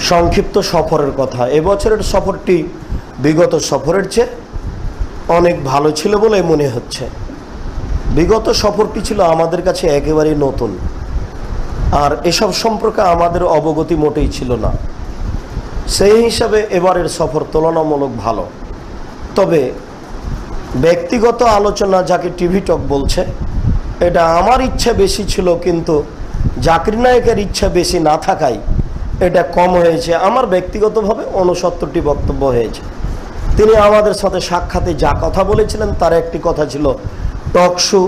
সংক্ষিপ্ত সফরের কথা। এবছরের সফরটি বিগত সফরের চেয়ে অনেক ভালো ছিল বলে মনে হচ্ছে। বিগত সফরটি ছিল আমাদের কাছে একেবারেই নতুন, আর এসব সম্পর্কে আমাদের অবগতি মোটেই ছিল না। সেই হিসাবে এবারের সফর তুলনামূলক ভালো। তবে ব্যক্তিগত আলোচনা, যাকে টিভি টক বলছে, এটা আমার ইচ্ছা বেশি ছিল, কিন্তু জাকির নায়েকের ইচ্ছা বেশি না থাকায় এটা কম হয়েছে। আমার ব্যক্তিগতভাবে 69টি বক্তব্য হয়েছে। তিনি আমাদের সাথে সাক্ষাতে যা কথা বলেছিলেন তার একটি কথা ছিল টক শো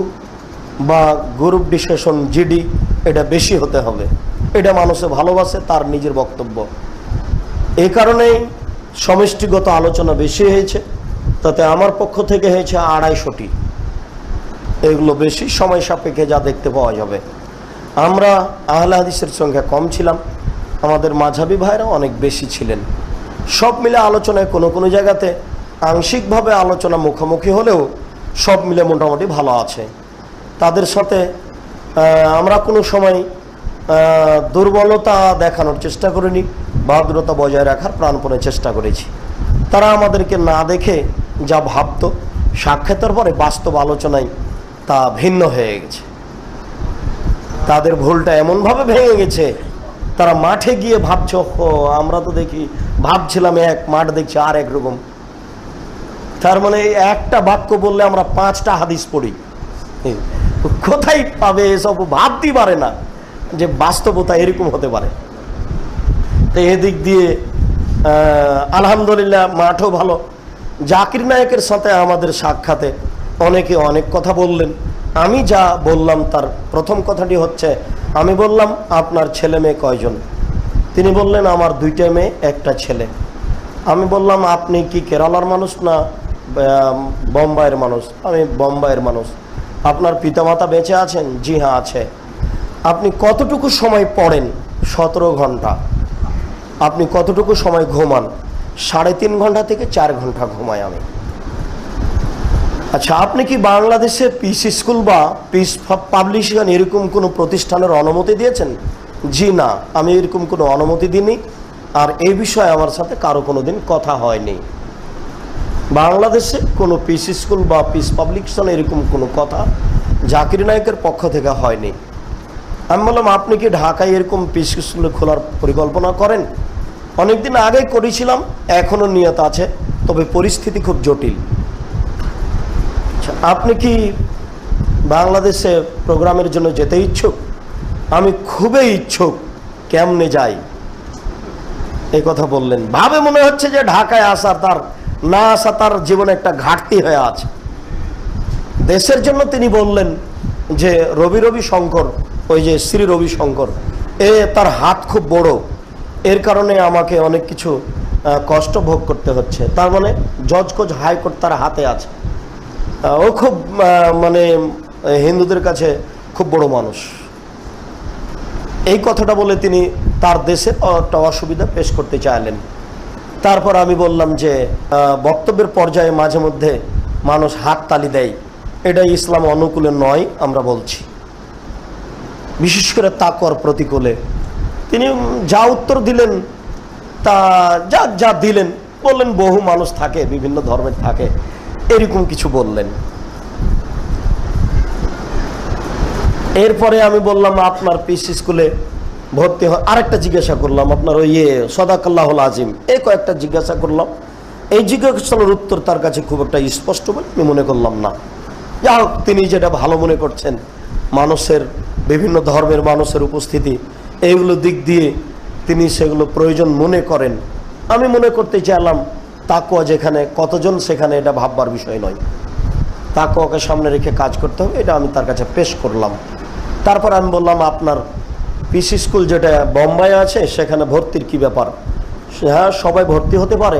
বা গ্রুপ ডিসকাশন, জিডি, এটা বেশি হতে হবে। এটা মানুষে ভালোবাসে, তার নিজের বক্তব্য। এই কারণেই সমষ্টিগত আলোচনা বেশি হয়েছে। তাতে আমার পক্ষ থেকে হয়েছে 250টি। এগুলো বেশি সময় সাপেক্ষে যা দেখতে পাওয়া যাবে। আমরা আহলে হাদিসের সংখ্যা কম ছিলাম, আমাদের মাঝহাবি ভাইরা অনেক বেশি ছিলেন। সব মিলে আলোচনায় কোনো কোনো জায়গাতে আংশিকভাবে আলোচনা মুখোমুখি হলেও সব মিলে মোটামুটি ভালো আছে। তাদের সাথে আমরা কোনো সময় দুর্বলতা দেখানোর চেষ্টা করিনি, বাহাদুরতা বজায় রাখার প্রাণপণে চেষ্টা করেছি। তারা আমাদেরকে না দেখে যা ভাবত, সাক্ষাতের পরে বাস্তব আলোচনায় তা ভিন্ন হয়ে গেছে। তাদের ভুলটা এমনভাবে ভেঙে গেছে, তারা মাঠে গিয়ে ভাবছ, আমরা তো দেখি ভাবছিলাম এক, মাঠ দেখছি আর একরকম। তার মানে একটা বাক্য বললে আমরা 5টা হাদিস পড়ি। কোথায় পাবে এসব? ভাবতেই পারে না যে বাস্তবতা এরকম হতে পারে। তো এদিক দিয়ে আলহামদুলিল্লাহ মাঠও ভালো। জাকির নায়েকের সাথে আমাদের সাক্ষাতে অনেকে অনেক কথা বললেন। আমি যা বললাম তার প্রথম কথাটি হচ্ছে, আমি বললাম আপনার ছেলে মেয়ে কয়জন? তিনি বললেন আমার 2টা মেয়ে, 1টা ছেলে। আমি বললাম আপনি কি কেরালার মানুষ না বোম্বাইয়ের মানুষ? আমি বোম্বাইয়ের মানুষ। আপনার পিতামাতা বেঁচে আছেন? জি হ্যাঁ আছে। আপনি কতটুকু সময় পড়েন? 17 ঘন্টা। আপনি কতটুকু সময় ঘুমান? 3.5 ঘন্টা থেকে 4 ঘন্টা ঘুমাই আমি। আচ্ছা, আপনি কি বাংলাদেশে পিস স্কুল বা পিস পাবলিশিং এরকম কোনো প্রতিষ্ঠানের অনুমতি দিয়েছেন? জি না, আমি এরকম কোনো অনুমতি দিইনি, আর এই বিষয়ে আমার সাথে কারো কোনো দিন কথা হয়নি। বাংলাদেশে কোনো পিস স্কুল বা পিস পাবলিকেশন এরকম কোনো কথা জাকির নায়েকের পক্ষ থেকে হয়নি। আমি বললাম আপনি কি ঢাকায় এরকম পিস স্কুল খোলার পরিকল্পনা করেন? অনেকদিন আগেই করেছিলাম, এখনও নিয়ত আছে, তবে পরিস্থিতি খুব জটিল। আপনি কি বাংলাদেশে প্রোগ্রামের জন্য যেতে ইচ্ছুক? আমি খুবই ইচ্ছুক, কেমনে যাই? এই কথা বললেন। ভাবে মনে হচ্ছে যে ঢাকায় আসা তার না আসা তার জীবনে একটা ঘাটতি হয়ে আছে। দেশের জন্য তিনি বললেন যে রবি শঙ্কর, ওই যে শ্রী রবি শঙ্কর, তার হাত খুব বড়, এর কারণে আমাকে অনেক কিছু কষ্ট ভোগ করতে হচ্ছে। তার মানে জজ কোচ হাইকোর্ট তার হাতে আছে। ও খুব মানে হিন্দুদের কাছে খুব বড় মানুষ। এই কথাটা বলে তিনি তার দেশের একটা অসুবিধা পেশ করতে চাইলেন। তারপর আমি বললাম যে বক্তব্যের পর্যায়ে মাঝে মধ্যে মানুষ হাত তালি দেয়, এটা ইসলাম অনুকূলে নয় আমরা বলছি, বিশেষ করে তাকওয়ার প্রতিকূলে। তিনি যা উত্তর দিলেন তা যা দিলেন, বললেন বহু মানুষ থাকে, বিভিন্ন ধর্মের থাকে, এরকম কিছু বললেন। এরপরে আমি বললাম আপনার পিস স্কুলে ভর্তি হয়, আরেকটা জিজ্ঞাসা করলাম, আপনার ওই সদাকাল্লাহুল আজিম, এই কয়েকটা জিজ্ঞাসা করলাম। এই জিজ্ঞাসার উত্তর তার কাছে খুব একটা স্পষ্ট বলে আমি মনে করলাম না। যা হোক, তিনি যেটা ভালো মনে করছেন, মানুষের বিভিন্ন ধর্মের মানুষের উপস্থিতি, এইগুলো দিক দিয়ে তিনি সেগুলো প্রয়োজন মনে করেন। আমি মনে করতে চাইলাম তাকওয়া যেখানে, কতজন সেখানে, এটা ভাববার বিষয় নয়। তাকওয়াকে সামনে রেখে কাজ করতে হবে, এটা আমি তার কাছে পেশ করলাম। তারপর আমি বললাম আপনার পিস স্কুল যেটা বোম্বাই আছে সেখানে ভর্তির কি ব্যাপার? হ্যাঁ, সবাই ভর্তি হতে পারে,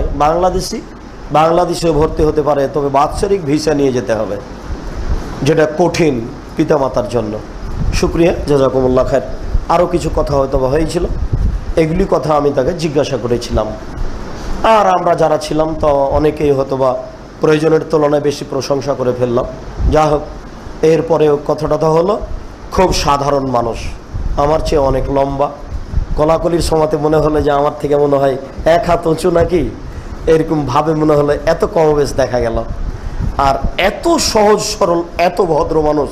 বাংলাদেশেও ভর্তি হতে পারে, তবে বাৎসরিক ভিসা নিয়ে যেতে হবে, যেটা কঠিন পিতামাতার জন্য। শুক্রিয়া, জাযাকুমুল্লাহ খায়ের। আরও কিছু কথা হয়তো হয়েছিল, এগুলি কথা আমি তাকে জিজ্ঞাসা করেছিলাম। আর আমরা যারা ছিলাম তো অনেকেই হয়তো বা প্রয়োজনের তুলনায় বেশি প্রশংসা করে ফেললাম। যা হোক, এরপরেও কথাটা তো হলো খুব সাধারণ মানুষ, আমার চেয়ে অনেক লম্বা, কলাকলির সময়তে মনে হলো যে আমার থেকে মনে হয় 1 হাত উঁচু নাকি, এরকম ভাবে মনে হলো, এত কমবেশ দেখা গেল। আর এত সহজ সরল, এত ভদ্র মানুষ,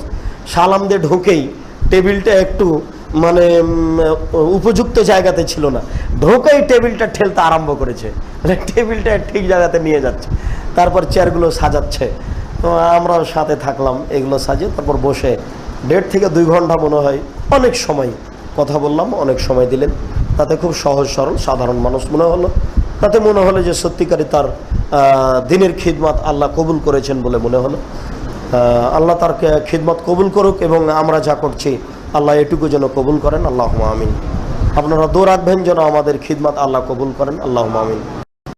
সালাম দিয়ে ঢোকেই টেবিলটা একটু মানে উপযুক্ত জায়গাতে ছিল না, ঢোকেই টেবিলটা ঠেলতে আরম্ভ করেছে, মানে টেবিলটা ঠিক জায়গাতে নিয়ে যাচ্ছে, তারপর চেয়ারগুলো সাজাচ্ছে। তো আমরাও সাথে থাকলাম, এগুলো সাজিয়ে তারপর বসে 1.5 থেকে 2 ঘন্টা মনে হয় অনেক সময় কথা বললাম, অনেক সময় দিলেন। তাতে খুব সহজ সরল সাধারণ মানুষ মনে হলো, তাতে মনে হলো যে সত্যিকারই তার দিনের খিদমত আল্লাহ কবুল করেছেন বলে মনে হলো। আল্লাহ তার খিদমত কবুল করুক, এবং আমরা যা করছি আল্লাহ এটুকু যেন কবুল করেন, আল্লাহুম্মা আমিন। আপনারা দোয়া রাখবেন যেন আমাদের খিদমত আল্লাহ কবুল করেন, আল্লাহুম্মা আমিন।